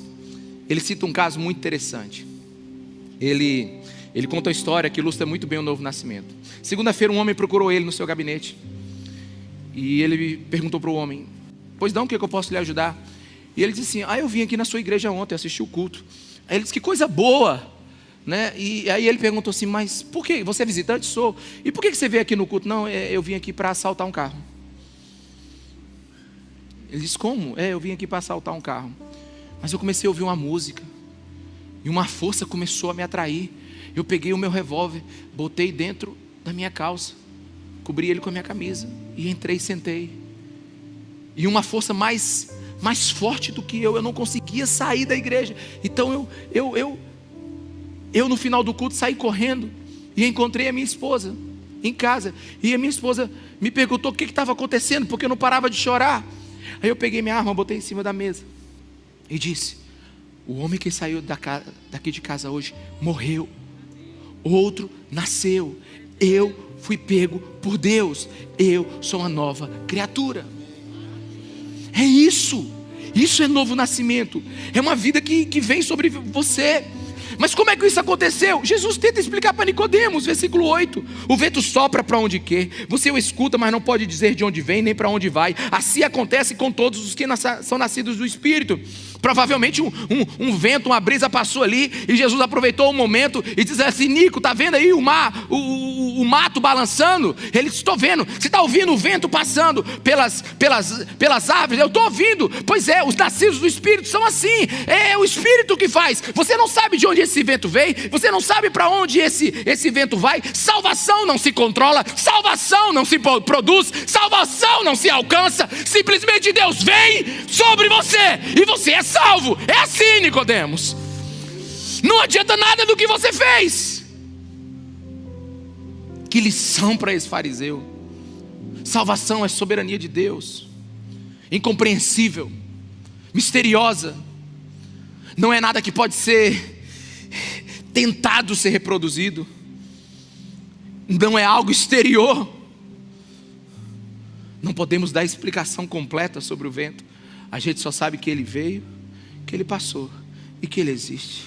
ele cita um caso muito interessante. Ele conta a história que ilustra muito bem o novo nascimento. Segunda-feira um homem procurou ele no seu gabinete. E ele perguntou para o homem: pois não, o que eu posso lhe ajudar? E ele disse assim: eu vim aqui na sua igreja ontem, assisti o culto. Aí ele disse: que coisa boa, né? E aí ele perguntou assim: mas por que? Você é visitante? Sou. E por que você veio aqui no culto? Não, eu vim aqui para assaltar um carro. Ele disse: como? Eu vim aqui para assaltar um carro. Mas eu comecei a ouvir uma música e uma força começou a me atrair. Eu peguei o meu revólver, botei dentro da minha calça, cobri ele com a minha camisa e entrei e sentei. E uma força mais forte do que eu não conseguia sair da igreja. Então eu no final do culto saí correndo e encontrei a minha esposa em casa. E a minha esposa me perguntou o que estava acontecendo, porque eu não parava de chorar. Aí eu peguei minha arma, botei em cima da mesa e disse: o homem que saiu daqui de casa hoje morreu, outro nasceu. Eu fui pego por Deus. Eu sou uma nova criatura. É isso. Isso é novo nascimento. É uma vida que vem sobre você. Mas como é que isso aconteceu? Jesus tenta explicar para Nicodemos, versículo 8. O vento sopra para onde quer, você o escuta, mas não pode dizer de onde vem nem para onde vai. Assim acontece com todos os que são nascidos do Espírito. Provavelmente um vento, uma brisa passou ali, e Jesus aproveitou o momento e disse assim: Nico, está vendo aí o mato balançando? Ele disse: estou vendo. Você está ouvindo o vento passando pelas árvores? Eu estou ouvindo. Pois é, os nascidos do Espírito são assim. É o Espírito que faz. Você não sabe de onde esse vento veio, você não sabe para onde esse vento vai. Salvação não se controla, salvação não se produz, salvação não se alcança. Simplesmente Deus vem sobre você e você é salvo. É assim, Nicodemos. Não adianta nada do que você fez. Que lição para esse fariseu. Salvação é soberania de Deus, incompreensível, misteriosa. Não é nada que pode ser tentado ser reproduzido. Não é algo exterior. Não podemos dar explicação completa sobre o vento. A gente só sabe que ele veio, que ele passou e que Ele existe.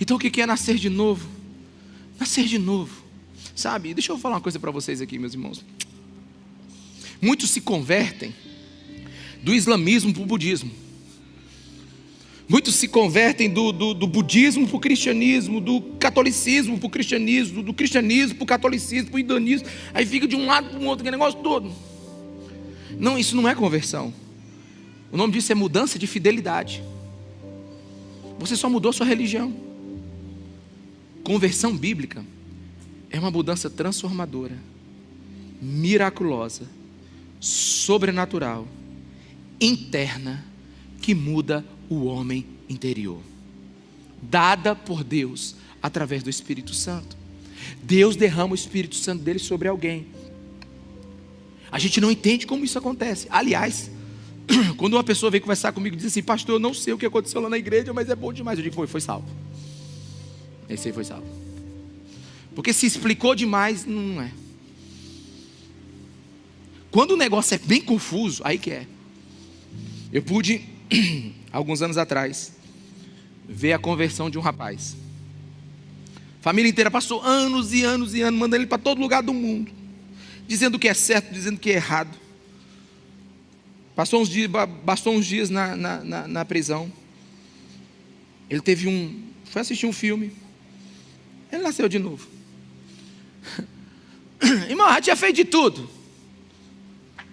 Então o que é nascer de novo? Nascer de novo, sabe? Deixa eu falar uma coisa para vocês aqui, meus irmãos. Muitos se convertem do islamismo para o budismo. Muitos se convertem do budismo para o cristianismo, do catolicismo para o cristianismo, do cristianismo para o catolicismo, para o hinduísmo. Aí fica de um lado para o outro, aquele negócio todo. Não, isso não é conversão. O nome disso é mudança de fidelidade. Você só mudou sua religião. Conversão bíblica é uma mudança transformadora, miraculosa, sobrenatural, interna, que muda o homem interior, dada por Deus através do Espírito Santo. Deus derrama o Espírito Santo dele sobre alguém. A gente não entende como isso acontece. Aliás, quando uma pessoa vem conversar comigo e diz assim: pastor, eu não sei o que aconteceu lá na igreja, mas é bom demais. Eu digo: foi salvo. Esse aí foi salvo. Porque se explicou demais, não é. Quando o negócio é bem confuso, aí que é. Eu pude, alguns anos atrás, ver a conversão de um rapaz. A família inteira passou anos e anos e anos, mandando ele para todo lugar do mundo, dizendo que é certo, dizendo que é errado. Bastou uns dias na prisão. Ele foi assistir um filme. Ele nasceu de novo. Irmão, já tinha feito de tudo.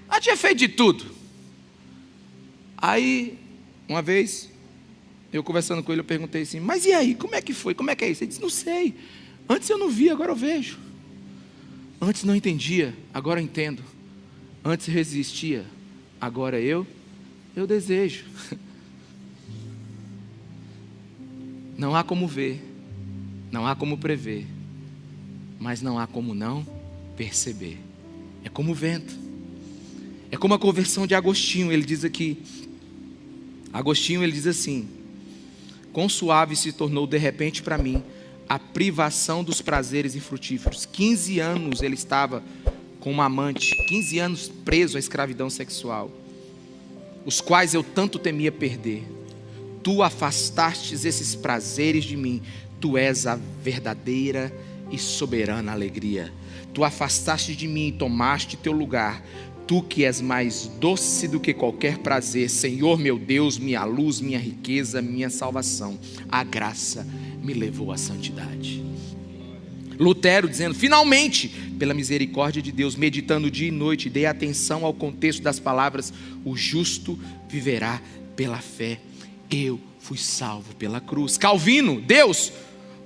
Já tinha feito de tudo. Aí, uma vez, eu conversando com ele, eu perguntei assim: mas e aí, como é que foi? Como é que é isso? Ele disse: não sei. Antes eu não via, agora eu vejo. Antes não entendia, agora eu entendo. Antes resistia, agora eu desejo. Não há como ver, não há como prever, mas não há como não perceber. É como o vento. É como a conversão de Agostinho. Ele diz aqui, Agostinho, ele diz assim: quão suave se tornou de repente para mim a privação dos prazeres infrutíferos. 15 anos ele estava com uma amante, 15 anos preso à escravidão sexual, os quais eu tanto temia perder. Tu afastastes esses prazeres de mim. Tu és a verdadeira e soberana alegria. Tu afastaste de mim e tomaste teu lugar. Tu que és mais doce do que qualquer prazer, Senhor meu Deus, minha luz, minha riqueza, minha salvação. A graça me levou à santidade. Lutero dizendo: finalmente, pela misericórdia de Deus, meditando dia e noite, dei atenção ao contexto das palavras: o justo viverá pela fé. Eu fui salvo pela cruz. Calvino: Deus,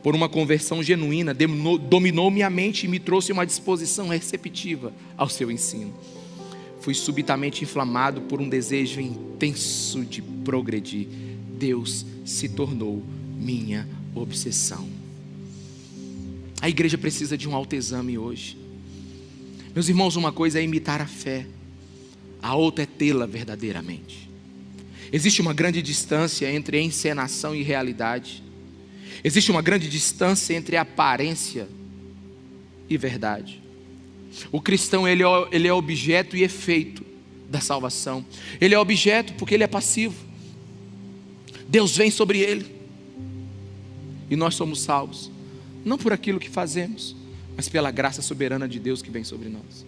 por uma conversão genuína, dominou minha mente e me trouxe uma disposição receptiva ao seu ensino. Fui subitamente inflamado por um desejo intenso de progredir. Deus se tornou minha obsessão. A igreja precisa de um autoexame hoje. Meus irmãos, uma coisa é imitar a fé, a outra é tê-la verdadeiramente. Existe uma grande distância entre encenação e realidade. Existe uma grande distância entre aparência e verdade. O cristão, ele é objeto e efeito da salvação. Ele é objeto porque ele é passivo. Deus vem sobre ele e nós somos salvos, não por aquilo que fazemos, mas pela graça soberana de Deus que vem sobre nós.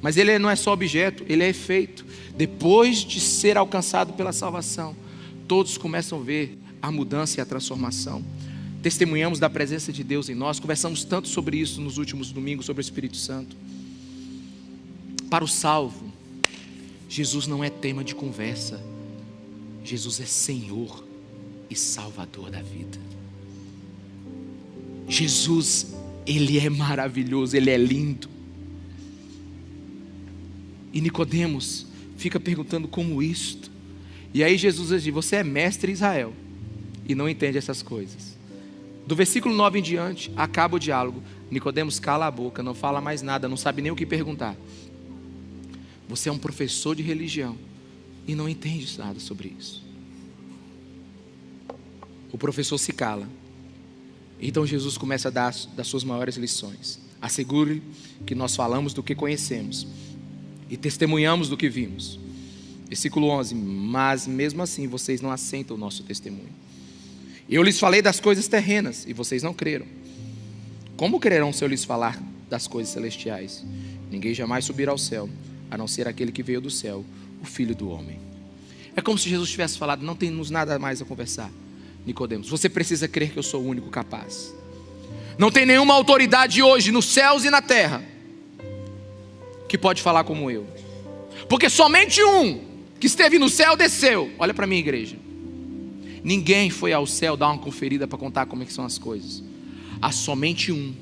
Mas ele não é só objeto, ele é efeito. Depois de ser alcançado pela salvação, todos começam a ver a mudança e a transformação. Testemunhamos da presença de Deus em nós. Conversamos tanto sobre isso nos últimos domingos, sobre o Espírito Santo. Para o salvo, Jesus não é tema de conversa. Jesus é Senhor e Salvador da vida. Jesus, Ele é maravilhoso, Ele é lindo. E Nicodemos fica perguntando: como isto? E aí Jesus diz: você é mestre em Israel e não entende essas coisas. Do versículo 9 em diante, acaba o diálogo. Nicodemos cala a boca, não fala mais nada, não sabe nem o que perguntar. Você é um professor de religião e não entende nada sobre isso. O professor se cala. Então Jesus começa a dar das suas maiores lições. Assegure que nós falamos do que conhecemos e testemunhamos do que vimos. Versículo 11: mas mesmo assim vocês não aceitam o nosso testemunho. Eu lhes falei das coisas terrenas e vocês não creram. Como crerão se eu lhes falar das coisas celestiais? Ninguém jamais subirá ao céu, a não ser aquele que veio do céu, o Filho do Homem. É como se Jesus tivesse falado: não temos nada mais a conversar, Nicodemos. Você precisa crer que eu sou o único capaz. Não tem nenhuma autoridade hoje nos céus e na terra que pode falar como eu. Porque somente um que esteve no céu desceu. Olha para mim, igreja. Ninguém foi ao céu dar uma conferida para contar como é que são as coisas. Há somente um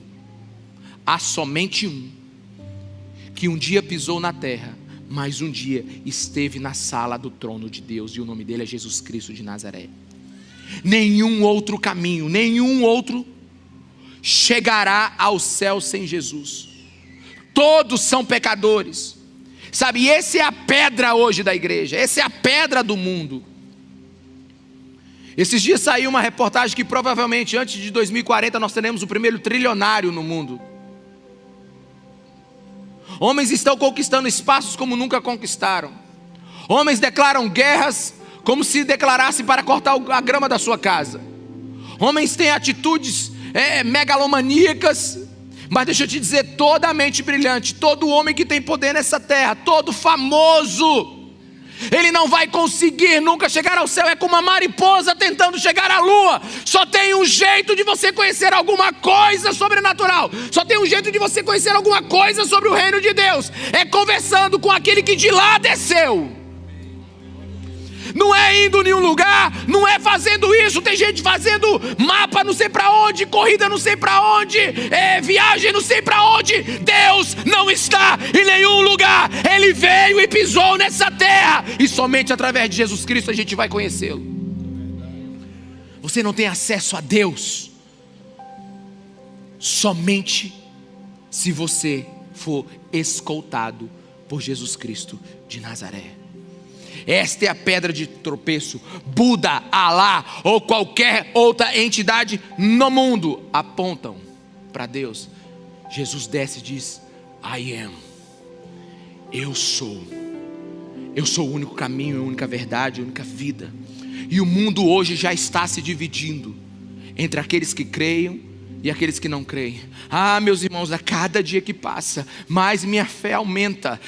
que um dia pisou na terra, mas um dia esteve na sala do trono de Deus, e o nome dele é Jesus Cristo de Nazaré. Nenhum outro caminho, nenhum outro chegará ao céu sem Jesus. Todos são pecadores, sabe? E essa é a pedra hoje da igreja, essa é a pedra do mundo. Esses dias saiu uma reportagem que provavelmente antes de 2040 nós teremos o primeiro trilionário no mundo. Homens estão conquistando espaços como nunca conquistaram. Homens declaram guerras como se declarassem para cortar a grama da sua casa. Homens têm atitudes megalomaníacas. Mas deixa eu te dizer, toda a mente brilhante, todo homem que tem poder nessa terra, todo famoso, ele não vai conseguir nunca chegar ao céu. É como uma mariposa tentando chegar à lua. Só tem um jeito de você conhecer alguma coisa sobrenatural. Só tem um jeito de você conhecer alguma coisa sobre o reino de Deus. É conversando com aquele que de lá desceu. Não é indo em nenhum lugar, não é fazendo isso. Tem gente fazendo mapa não sei para onde, corrida não sei para onde, viagem não sei para onde. Deus não está em nenhum lugar. Ele veio e pisou nessa terra, e somente através de Jesus Cristo a gente vai conhecê-lo. Você não tem acesso a Deus somente se você for escoltado por Jesus Cristo de Nazaré. Esta é a pedra de tropeço. Buda, Alá ou qualquer outra entidade no mundo apontam para Deus. Jesus desce e diz: I am. Eu sou o único caminho, a única verdade, a única vida. E o mundo hoje já está se dividindo entre aqueles que creiam e aqueles que não creem. Ah, meus irmãos, a cada dia que passa, mais minha fé aumenta,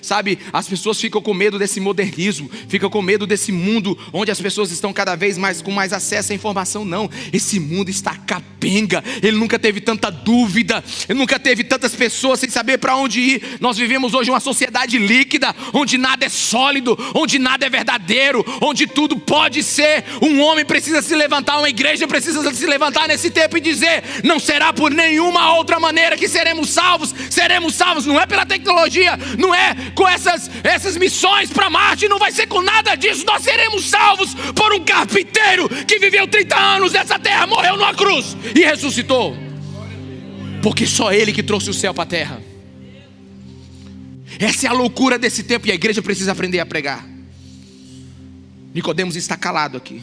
sabe? As pessoas ficam com medo desse modernismo, ficam com medo desse mundo onde as pessoas estão cada vez mais com mais acesso à informação. Não, esse mundo está capenga. Ele nunca teve tanta dúvida, ele nunca teve tantas pessoas sem saber para onde ir. Nós vivemos hoje uma sociedade líquida, onde nada é sólido, onde nada é verdadeiro, onde tudo pode ser. Um homem precisa se levantar, uma igreja precisa se levantar nesse tempo e dizer: não será por nenhuma outra maneira que seremos salvos. Seremos salvos não é pela tecnologia, não é com essas missões para Marte, não vai ser com nada disso. Nós seremos salvos por um carpinteiro que viveu 30 anos nessa terra, morreu numa cruz e ressuscitou, porque só ele que trouxe o céu para a terra. Essa é a loucura desse tempo, e a igreja precisa aprender a pregar. Nicodemos está calado aqui.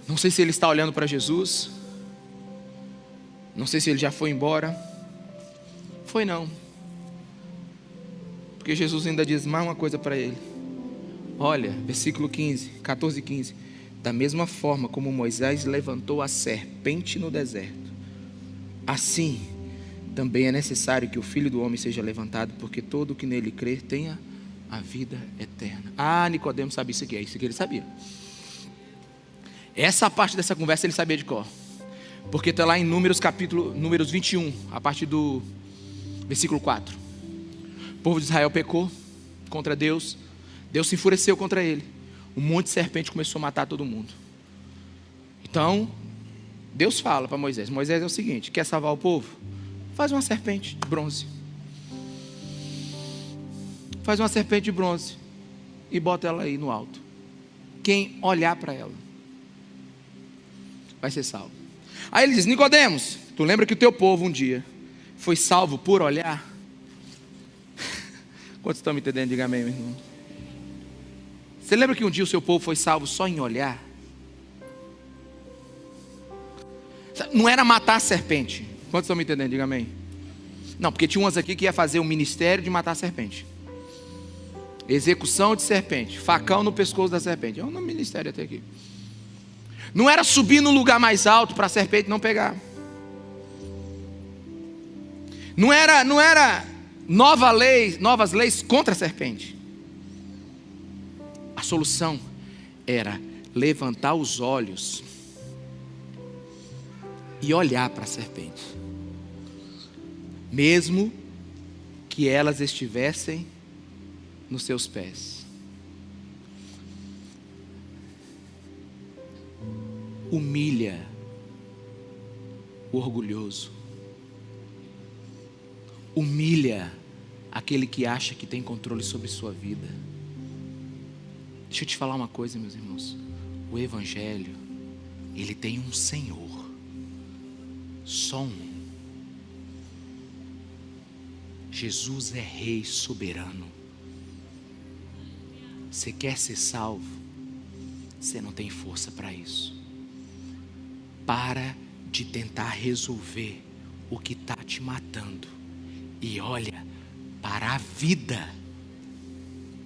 Não sei se ele está olhando para Jesus. Não sei se ele já foi embora. Foi não. Porque Jesus ainda diz mais uma coisa para ele. Olha, versículo 14 e 15. Da mesma forma como Moisés levantou a serpente no deserto, assim também é necessário que o Filho do Homem seja levantado, porque todo o que nele crer tenha a vida eterna. Ah, Nicodemo sabe isso aqui. É isso que ele sabia. Essa parte dessa conversa ele sabia de cor, porque está lá em Números 21, a partir do versículo 4. O povo de Israel pecou contra Deus. Deus se enfureceu contra ele. Um monte de serpente começou a matar todo mundo. Então Deus fala para Moisés: Moisés, é o seguinte, quer salvar o povo? Faz uma serpente de bronze. Faz uma serpente de bronze e bota ela aí no alto. Quem olhar para ela vai ser salvo. Aí ele diz: Nicodemos, tu lembra que o teu povo um dia foi salvo por olhar? Quantos estão me entendendo? Diga amém, meu irmão. Você lembra que um dia o seu povo foi salvo só em olhar? Não era matar a serpente. Quantos estão me entendendo? Diga amém. Não, porque tinha umas aqui que ia fazer o ministério de matar a serpente. Execução de serpente, facão no pescoço da serpente. É um ministério até aqui. Não era subir no lugar mais alto para a serpente não pegar. Não era novas leis contra a serpente. A solução era levantar os olhos e olhar para a serpente, mesmo que elas estivessem nos seus pés. Humilha o orgulhoso. Humilha aquele que acha que tem controle sobre sua vida. Deixa eu te falar uma coisa, meus irmãos. O Evangelho, ele tem um Senhor. Só um. Jesus é Rei soberano. Você quer ser salvo? Você não tem força para isso. Para de tentar resolver o que está te matando e olha para a vida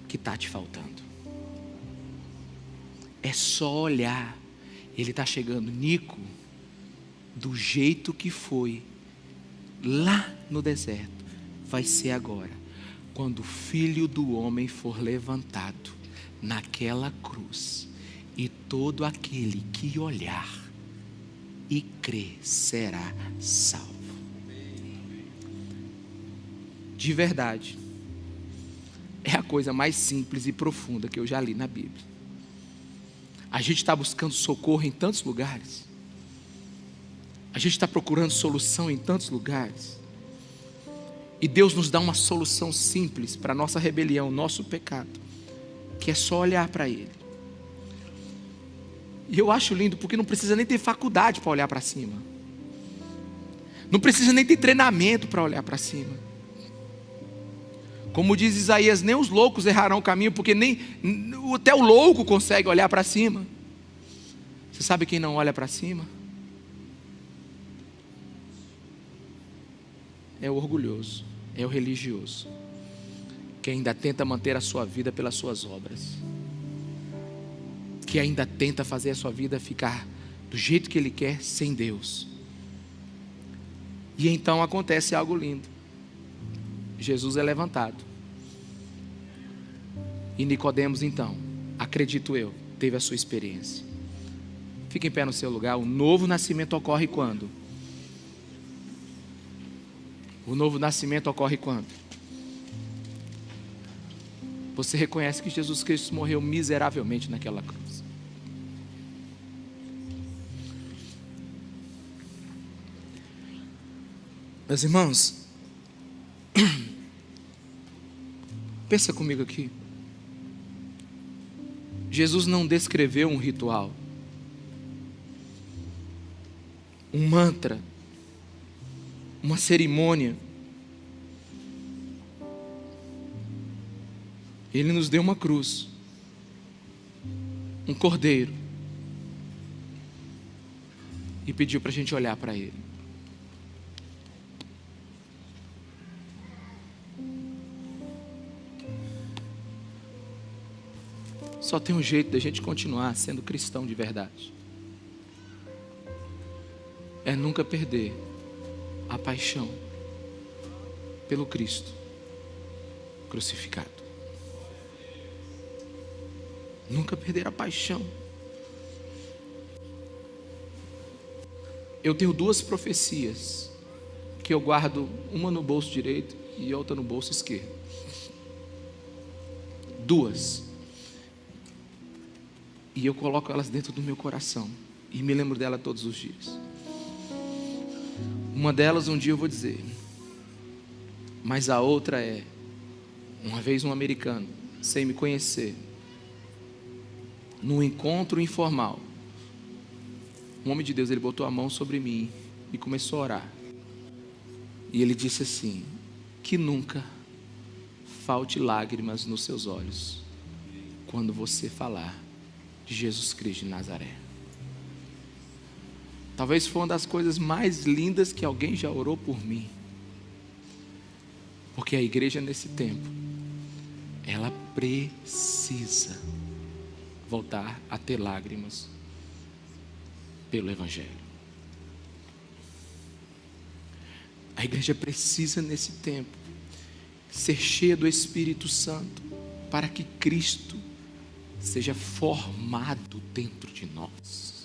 que está te faltando. É só olhar. Ele está chegando. Nico, do jeito que foi lá no deserto, vai ser agora, quando o Filho do Homem for levantado naquela cruz, e todo aquele que olhar e crer será salvo. De verdade, é a coisa mais simples e profunda que eu já li na Bíblia. A gente está buscando socorro em tantos lugares. A gente está procurando solução em tantos lugares. E Deus nos dá uma solução simples para a nossa rebelião, nosso pecado, que é só olhar para Ele. E eu acho lindo porque não precisa nem ter faculdade para olhar para cima. Não precisa nem ter treinamento para olhar para cima. Como diz Isaías, nem os loucos errarão o caminho, porque até o louco consegue olhar para cima. Você sabe quem não olha para cima? É o orgulhoso, é o religioso, que ainda tenta manter a sua vida pelas suas obras, que ainda tenta fazer a sua vida ficar do jeito que ele quer, sem Deus. E então acontece algo lindo. Jesus é levantado. E Nicodemos então, acredito eu, teve a sua experiência. Fique em pé no seu lugar. O novo nascimento ocorre quando? O novo nascimento ocorre quando? Você reconhece que Jesus Cristo morreu miseravelmente naquela cruz. Meus irmãos, pensa comigo aqui. Jesus não descreveu um ritual, um mantra, uma cerimônia. Ele nos deu uma cruz, um cordeiro, e pediu para a gente olhar para Ele. Só tem um jeito da gente continuar sendo cristão de verdade. É nunca perder a paixão pelo Cristo crucificado. Nunca perder a paixão. Eu tenho 2 profecias que eu guardo, uma no bolso direito e outra no bolso esquerdo. 2. E eu coloco elas dentro do meu coração e me lembro dela todos os dias. Uma delas um dia eu vou dizer, mas a outra é: uma vez um americano, sem me conhecer, num encontro informal, um homem de Deus, ele botou a mão sobre mim e começou a orar. E ele disse assim: que nunca falte lágrimas nos seus olhos quando você falar de Jesus Cristo de Nazaré. Talvez foi uma das coisas mais lindas que alguém já orou por mim. Porque a igreja nesse tempo ela precisa voltar a ter lágrimas pelo Evangelho. A igreja precisa, nesse tempo, ser cheia do Espírito Santo, para que Cristo seja formado dentro de nós.